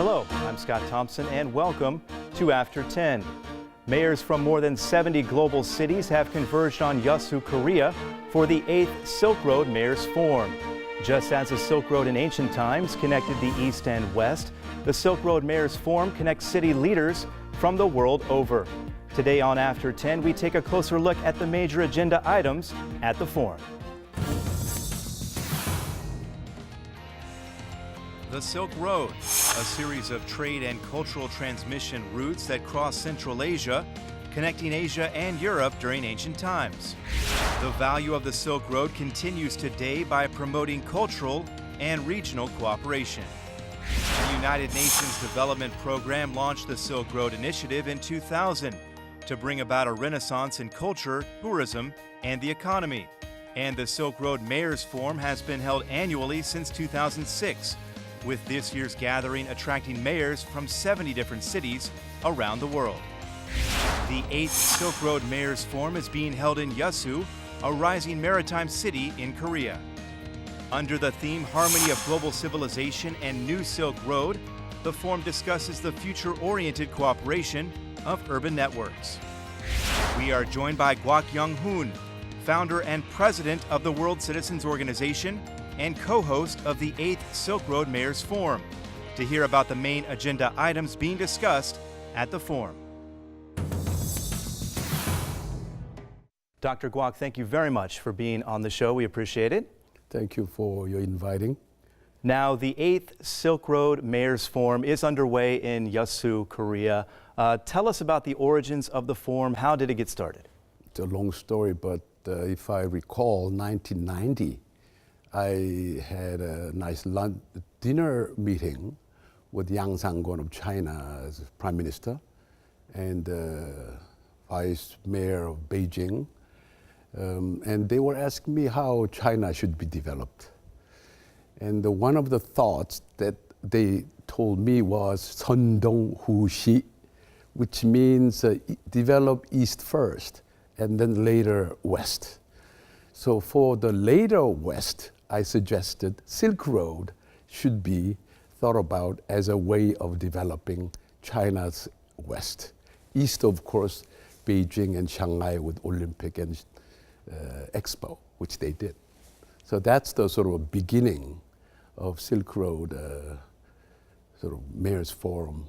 Hello, I'm Scott Thompson, and welcome to After 10. Mayors from more than 70 global cities have converged on Yeosu, Korea for the 8th Silk Road Mayors Forum. Just as the Silk Road in ancient times connected the East and West, the Silk Road Mayors Forum connects city leaders from the world over. Today on After 10, we take a closer look at the major agenda items at the forum. The Silk Road, a series of trade and cultural transmission routes that cross Central Asia, connecting Asia and Europe during ancient times. The value of the Silk Road continues today by promoting cultural and regional cooperation. The United Nations Development Program launched the Silk Road Initiative in 2000 to bring about a renaissance in culture, tourism, and the economy. And the Silk Road Mayors Forum has been held annually since 2006, with this year's gathering attracting mayors from 70 different cities around the world. The 8th Silk Road Mayors Forum is being held in Yeosu, a rising maritime city in Korea. Under the theme Harmony of Global Civilization and New Silk Road, the forum discusses the future-oriented cooperation of urban networks. We are joined by Kwak Young-hoon, founder and president of the World Citizens Organization and co-host of the 8th Silk Road Mayors Forum, to hear about the main agenda items being discussed at the forum. Dr. Kwak, thank you very much for being on the show. We appreciate it. Thank you for your inviting. Now, the 8th Silk Road Mayors Forum is underway in Yeosu, Korea. Tell us about the origins of the forum. How did it get started? It's a long story, but if I recall, 1990, I had a nice dinner meeting with Yang Sang-gon of China as Prime Minister and Vice Mayor of Beijing. And they were asking me how China should be developed. And one of the thoughts that they told me was 선동 후시, which means develop East first and then later West. So for the later West, I suggested Silk Road should be thought about as a way of developing China's West. East, of course, Beijing and Shanghai with Olympic and Expo, which they did. So that's the sort of beginning of Silk Road sort of Mayors Forum.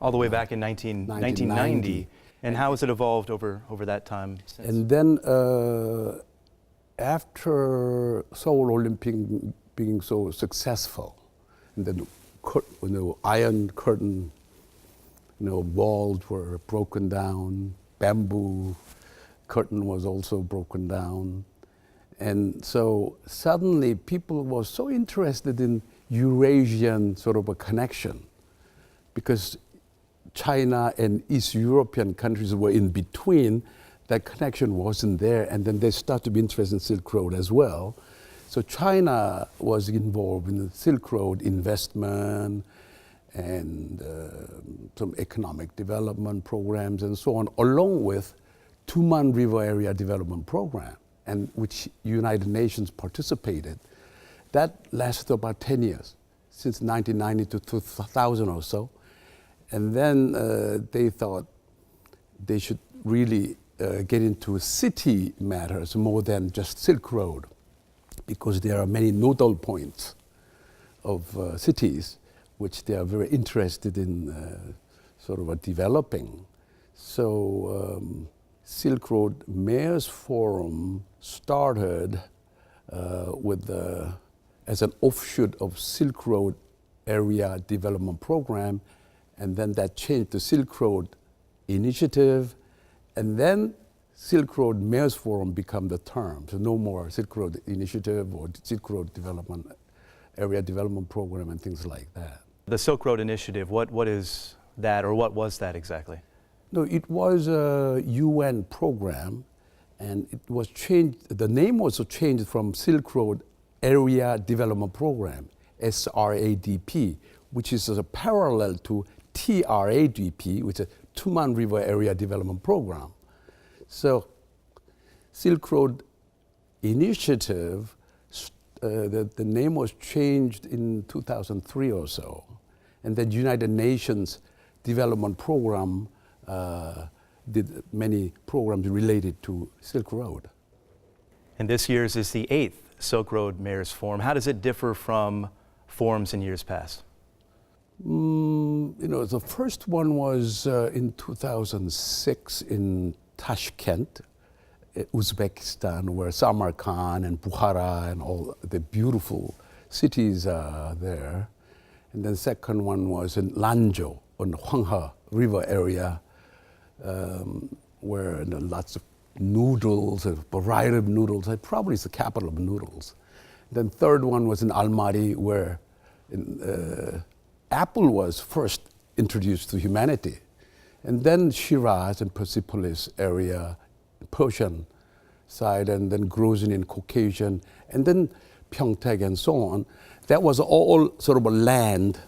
All the way back in 1990. And how has it evolved over that time since? And then after Seoul Olympic being so successful, and then Iron Curtain walls were broken down, bamboo curtain was also broken down. And so suddenly people were so interested in Eurasian sort of a connection, because China and East European countries were in between. That connection wasn't there, and then they started to be interested in Silk Road as well. So China was involved in the Silk Road investment and some economic development programs and so on, along with Tuman River Area Development Program, and which United Nations participated. That lasted about 10 years, since 1990 to 2000 or so. And then they thought they should really get into city matters more than just Silk Road, because there are many nodal points of cities which they are very interested in sort of developing. So Silk Road Mayors Forum started as an offshoot of Silk Road Area Development Program, and then that changed to Silk Road Initiative, and then Silk Road Mayors Forum became the term. So no more Silk Road Initiative or Silk Road Development Area Development Program and things like that. The Silk Road Initiative, what is that, or what was that exactly? No, it was a UN program, and it was changed. The name was changed from Silk Road Area Development Program, SRADP, which is a parallel to TRADP, which is Tuman River Area Development Program. So Silk Road Initiative, the name was changed in 2003 or so. And the United Nations Development Program did many programs related to Silk Road. And this year's is the 8th Silk Road Mayors Forum. How does it differ from forums in years past? The first one was in 2006 in Tashkent, Uzbekistan, where Samarkand and Bukhara and all the beautiful cities are there. And then the second one was in Lanzhou on the Huanghe River area, where lots of noodles, a variety of noodles. Probably it's the capital of noodles. Then third one was in Almaty, where Apple was first introduced to humanity. And then Shiraz and Persepolis area, Persian side, and then Grozny and Caucasian, and then Pyeongtaek and so on. That was all sort of a land.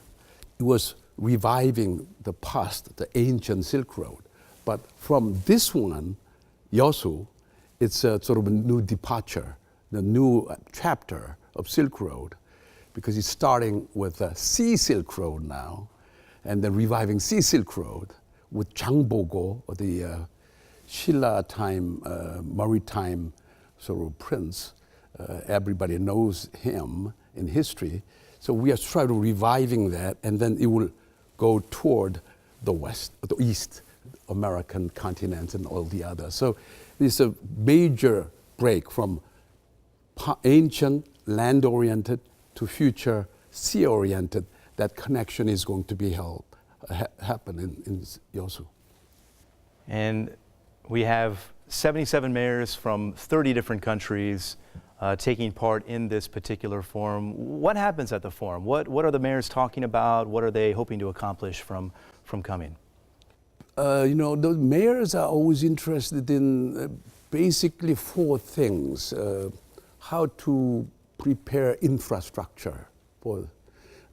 It was reviving the past, the ancient Silk Road. But from this one, Yeosu, it's a sort of a new departure, the new chapter of Silk Road, because it's starting with a Sea Silk Road now, and then reviving Sea Silk Road with Jangbogo, the Shilla time maritime sort of prince. Everybody knows him in history. So we are trying to reviving that, and then it will go toward the west, the east, American continent and all the others. So it's a major break from ancient land-oriented to future sea-oriented. That connection is going to be happen in Yeosu. And we have 77 mayors from 30 different countries taking part in this particular forum. What happens at the forum? What are the mayors talking about? What are they hoping to accomplish from coming? The mayors are always interested in basically four things. How to prepare infrastructure for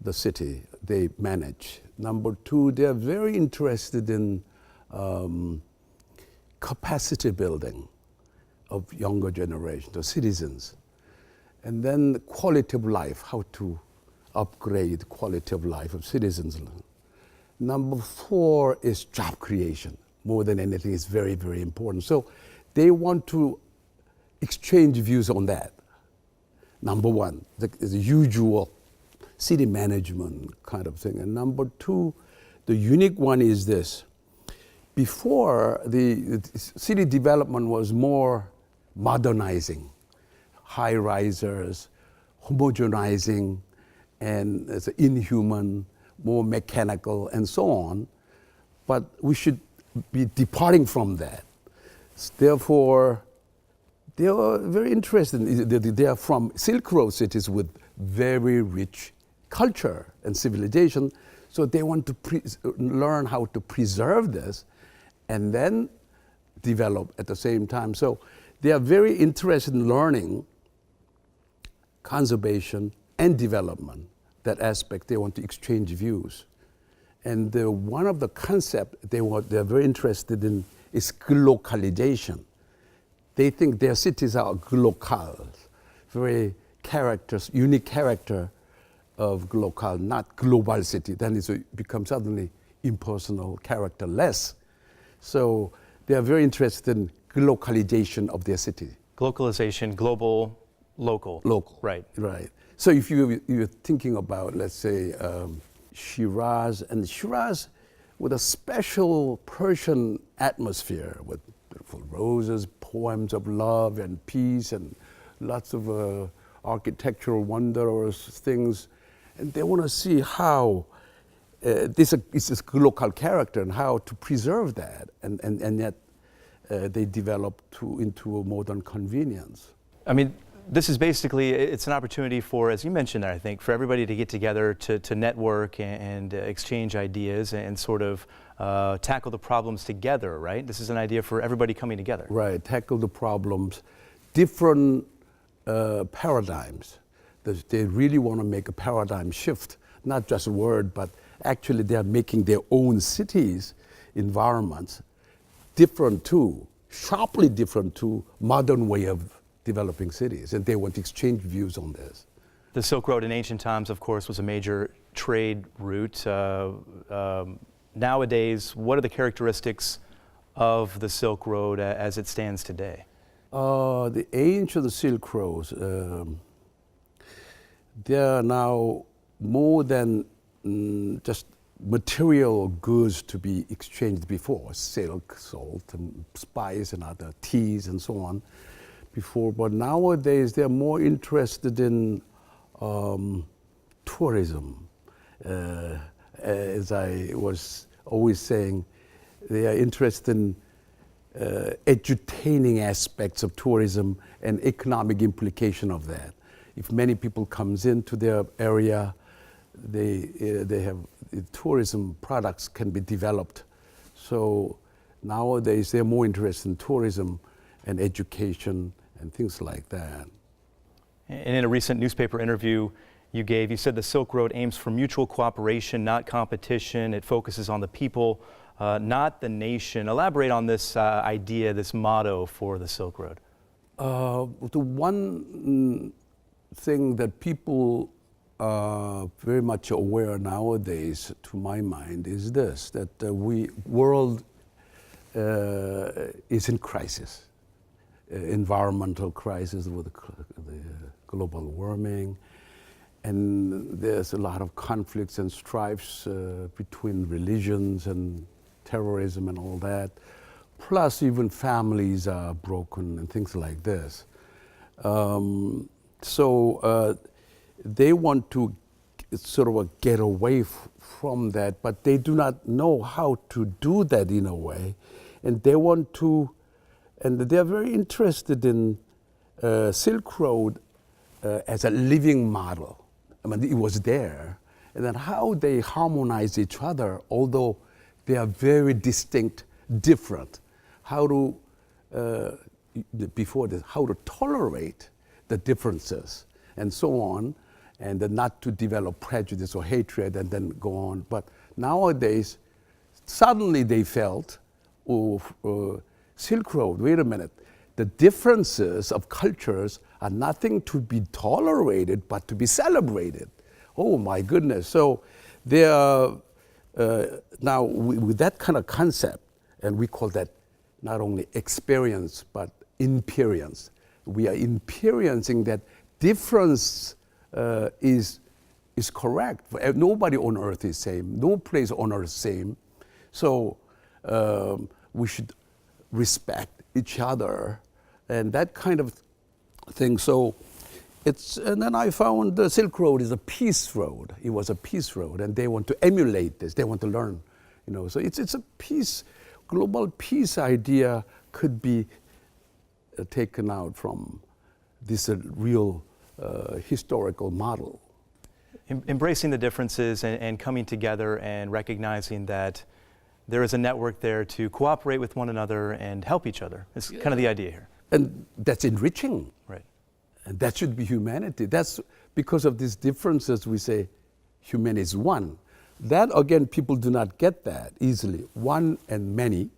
the city they manage. Number two, they are very interested in capacity building of younger generation, the citizens. And then quality of life, how to upgrade quality of life of citizens. Number four is job creation. More than anything, it's very, very important. So they want to exchange views on that. Number one, the usual city management kind of thing. And number two, the unique one is this. Before, the city development was more modernizing, high-risers, homogenizing, and it's inhuman, more mechanical, and so on. But we should be departing from that. Therefore, they are very interested. They are from Silk Road cities with very rich culture and civilization. So they want to learn how to preserve this and then develop at the same time. So they are very interested in learning conservation and development. That aspect, they want to exchange views. And one of the concepts they're very interested in is glocalization. They think their cities are glocales, very unique character of glocal, not global city. Then it becomes suddenly impersonal, characterless. So they are very interested in glocalization of their city. Globalization, global, local. Local. Right. Right. So if you're thinking about, let's say, Shiraz, and Shiraz with a special Persian atmosphere with beautiful roses, poems of love and peace, and lots of architectural wondrous things. And they want to see how this is local character and how to preserve that, and yet they develop into a modern convenience. I mean, this is basically, it's an opportunity for, as you mentioned there, I think, for everybody to get together to network and exchange ideas and sort of tackle the problems together, right? This is an idea for everybody coming together. Right, tackle the problems, different paradigms. They really want to make a paradigm shift, not just a word, but actually they are making their own cities, environments, sharply different to modern way of developing cities, and they want to exchange views on this. The Silk Road in ancient times, of course, was a major trade route. Nowadays, what are the characteristics of the Silk Road as it stands today? The ancient Silk Roads, there are now more than just material goods to be exchanged before, silk, salt, and spice, and other teas, and so on. Before, but nowadays they're more interested in tourism. As I was always saying, they are interested in edutaining aspects of tourism and economic implication of that. If many people comes into their area, they have tourism products can be developed. So nowadays they're more interested in tourism and education and things like that. And in a recent newspaper interview you gave, you said the Silk Road aims for mutual cooperation, not competition. It focuses on the people, not the nation. Elaborate on this idea, this motto for the Silk Road. The one thing that people are very much aware nowadays, to my mind, is this, that the world is in crisis. Environmental crisis with the global warming, and there's a lot of conflicts and strifes between religions and terrorism and all that. Plus, even families are broken and things like this. So they want to sort of get away from that, but they do not know how to do that in a way, and they want to. And they're very interested in Silk Road as a living model. I mean, it was there. And then how they harmonize each other, although they are very distinct, different. How to, before this, how to tolerate the differences and so on, and then not to develop prejudice or hatred and then go on. But nowadays, suddenly they felt, Silk Road, wait a minute, the differences of cultures are nothing to be tolerated but to be celebrated. Oh my goodness. So they are, now with that kind of concept, and we call that not only experience but imperience. We are experiencing that difference is correct. Nobody on earth is same. No place on earth is same. So we should respect each other and that kind of thing. So and then I found the Silk Road is a peace road. It was a peace road, and they want to emulate this. They want to learn, So it's a peace, global peace idea could be taken out from this real historical model. Embracing the differences and coming together and recognizing that there is a network there to cooperate with one another and help each other. It's kind of the idea here. And that's enriching. Right. And that should be humanity. That's because of these differences we say human is one. That, again, people do not get that easily. One and many,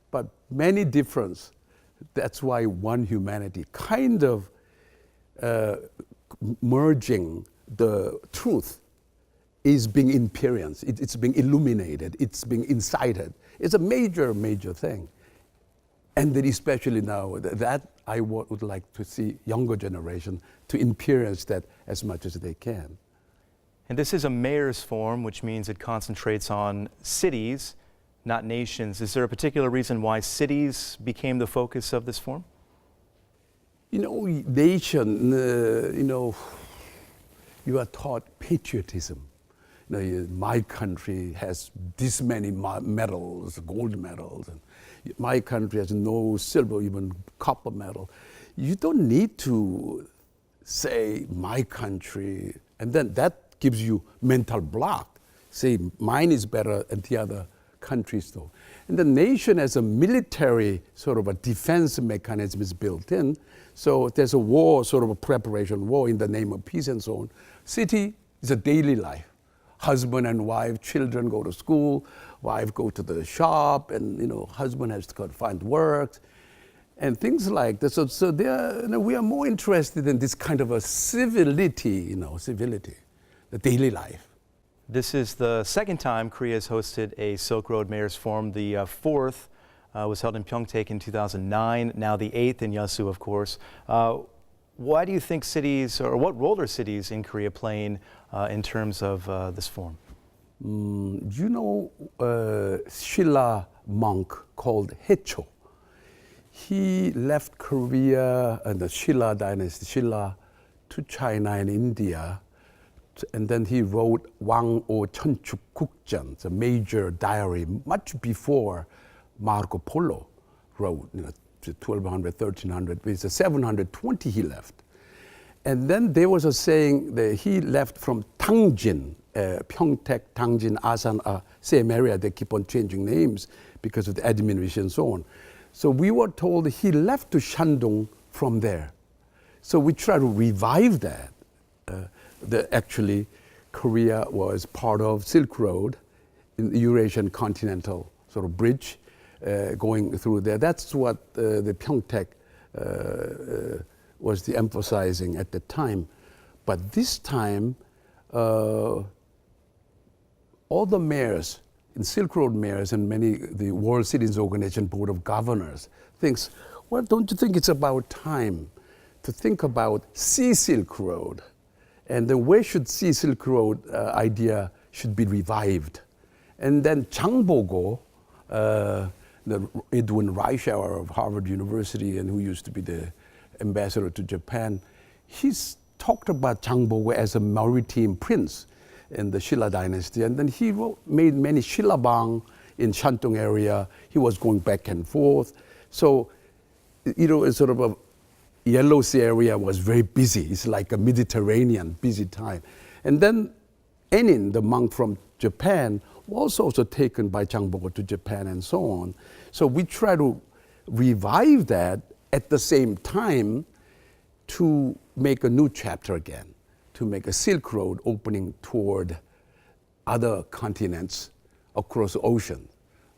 but many difference. That's why one humanity, kind of merging the truth is being experienced, it's being illuminated, it's being incited. It's a major, major thing. And then especially now, that I would like to see younger generation to experience that as much as they can. And this is a mayor's forum, which means it concentrates on cities, not nations. Is there a particular reason why cities became the focus of this forum? Nation, you are taught patriotism. My country has this many medals, gold medals, and my country has no silver, even copper medal. You don't need to say my country, and then that gives you mental block. Say mine is better and the other countries don't. And the nation as a military sort of a defense mechanism is built in. So there's a war, sort of a preparation war in the name of peace and so on. City is a daily life. Husband and wife, children go to school, wife go to the shop, and husband has to go to find work. and things like that. So they are, we are more interested in this kind of a civility, civility, the daily life. This is the second time Korea has hosted a Silk Road Mayors Forum. The fourth was held in Pyeongtaek in 2009, now the eighth in Yeosu, of course. Why do you think cities, or what role are cities in Korea playing in terms of this forum? Shilla monk called Haecho. He left Korea and the Shilla dynasty, Shilla, to China and India. And then he wrote Wang-o Cheonchuk Gukjeon, the major diary, much before Marco Polo wrote, 1200, 1300, with the 720 he left. And then there was a saying that he left from Tangjin, Pyeongtaek, Tangjin, Asan, same area. They keep on changing names because of the administration and so on. So we were told he left to Shandong from there. So we try to revive that. Actually, Korea was part of Silk Road in the Eurasian continental sort of bridge going through there. That's what the Pyeongtaek was the emphasizing at the time. But this time, all the mayors, in Silk Road mayors and the World Cities Organization Board of Governors thinks, well, don't you think it's about time to think about Sea Silk Road? And then where should Sea Silk Road idea should be revived? And then Chang Bogo, the Edwin Reischauer of Harvard University and who used to be the ambassador to Japan, he's talked about Chang Bogo as a maritime prince in the Shilla dynasty. And then he made many Shillabang in Shantung area. He was going back and forth. So, it's sort of a Yellow Sea area was very busy. It's like a Mediterranean busy time. And then Enin, the monk from Japan, was also taken by Chang Bogo to Japan and so on. So we try to revive that at the same time to make a new chapter again, to make a Silk Road opening toward other continents across the ocean,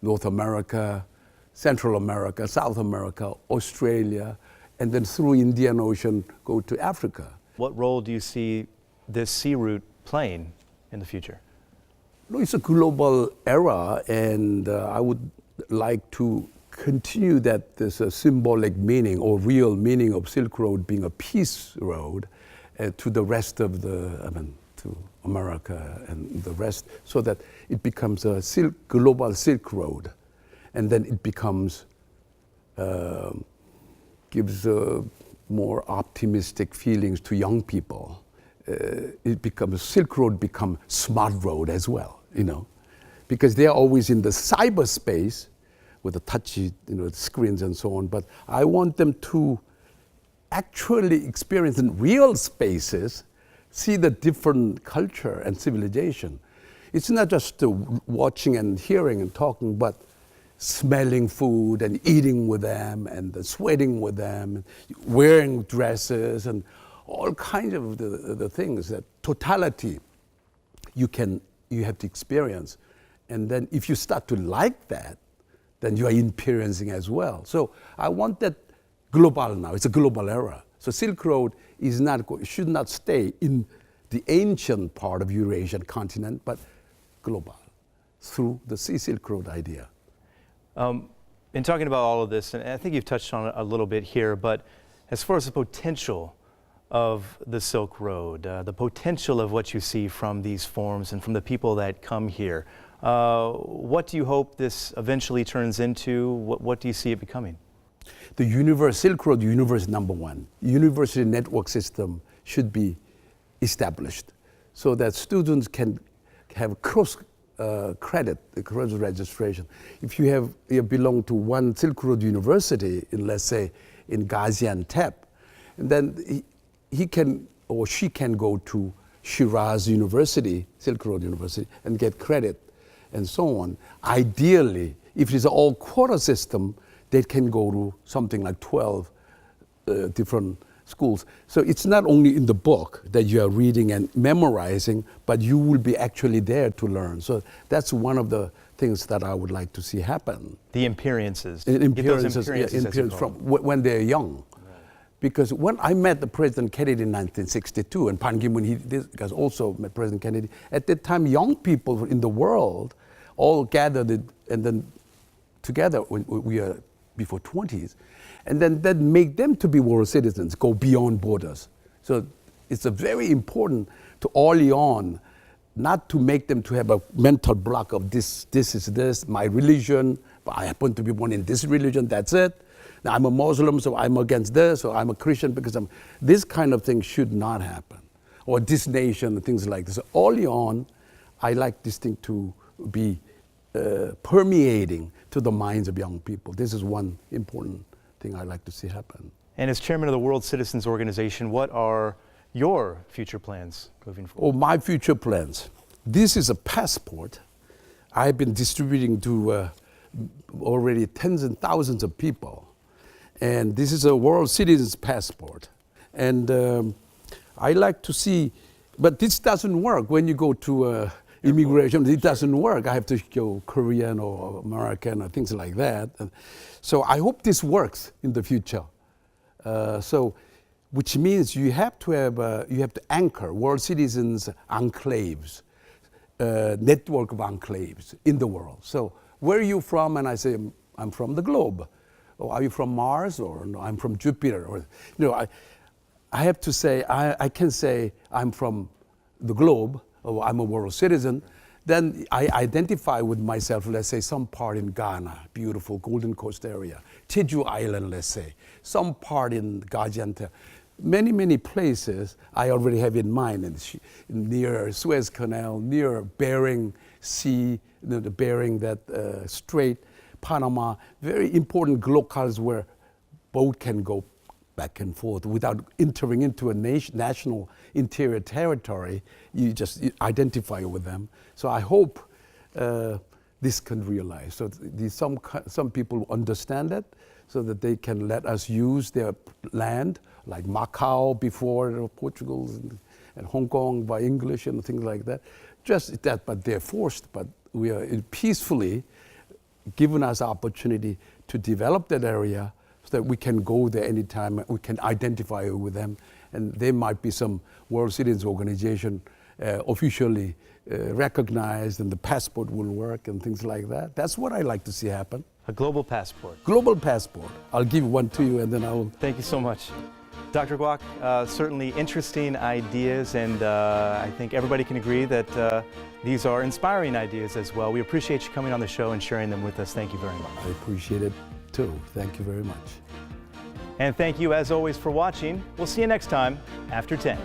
North America, Central America, South America, Australia, and then through Indian Ocean go to Africa. What role do you see this sea route playing in the future? No, it's a global era, and I would like to continue that there's a symbolic meaning or real meaning of Silk Road being a peace road to the rest of to America and the rest, so that it becomes a global Silk Road, and then it becomes gives more optimistic feelings to young people. Silk Road become smart road as well, because they are always in the cyberspace with the touchy, screens and so on. But I want them to actually experience in real spaces, see the different culture and civilization. It's not just watching and hearing and talking, but smelling food and eating with them and sweating with them, wearing dresses and all kinds of the things, that totality you have to experience. And then if you start to like that, then you are experiencing as well. So I want that global now. It's a global era. So Silk Road should not stay in the ancient part of Eurasian continent, but global through the Sea Silk Road idea. In talking about all of this, and I think you've touched on it a little bit here, but as far as the potential of the Silk Road, the potential of what you see from these forums and from the people that come here, what do you hope this eventually turns into? What do you see it becoming? The Silk Road universe number one, university network system should be established so that students can have cross credit, cross registration. If you belong to one Silk Road university, let's say in Gaziantep, and then he can or she can go to Shiraz University, Silk Road University, and get credit and so on. Ideally, if it is an all-quota system, they can go to something like 12 different schools. So it's not only in the book that you are reading and memorizing, but you will be actually there to learn. So that's one of the things that I would like to see happen. The appearances. Appearances from when they're young. Because when I met the President Kennedy in 1962, and Ban Ki-moon, he also met President Kennedy, at that time, young people in the world all gathered and then together, when we are before 20s, and then that make them to be world citizens, go beyond borders. So it's a very important to early on, not to make them to have a mental block of this is this, my religion, I happen to be born in this religion, that's it. Now, I'm a Muslim, so I'm against this, or I'm a Christian because I'm... This kind of thing should not happen. Or this nation, things like this. Early on, I like this thing to be permeating to the minds of young people. This is one important thing I like to see happen. And as chairman of the World Citizens Organization, what are your future plans moving forward? Oh, my future plans. This is a passport I've been distributing to already tens and thousands of people. And this is a world citizen's passport. And I like to see, but this doesn't work when you go to immigration. It doesn't work. I have to go Korean or American or things like that. And so I hope this works in the future. Which means you have to anchor world citizens enclaves, network of enclaves in the world. So where are you from? And I say, I'm from the globe. Or are you from Mars? Or no, I'm from Jupiter. Or, you know, I have to say, I can say I'm from the globe, or I'm a world citizen. Then I identify with myself, let's say, some part in Ghana, beautiful Golden Coast area, Jeju Island, let's say, some part in Gaziantep. Many, many places I already have in mind, near Suez Canal, near Bering Sea, the Bering Strait, Panama, very important locales where boat can go back and forth without entering into a national interior territory. You just identify with them. So I hope this can realize. So some people understand it so that they can let us use their land, like Macau before Portugal and Hong Kong by English and things like that. Just that, but they're forced, but we are peacefully given us opportunity to develop that area so that we can go there anytime, we can identify with them, and there might be some World Citizens Organization officially recognized, and the passport will work and things like that. That's what I like to see happen. A global passport. Global passport. I'll give one to you and then I'll... Thank you so much. Dr. Guok, certainly interesting ideas, and I think everybody can agree that these are inspiring ideas as well. We appreciate you coming on the show and sharing them with us. Thank you very much. I appreciate it too. Thank you very much. And thank you as always for watching. We'll see you next time, After 10.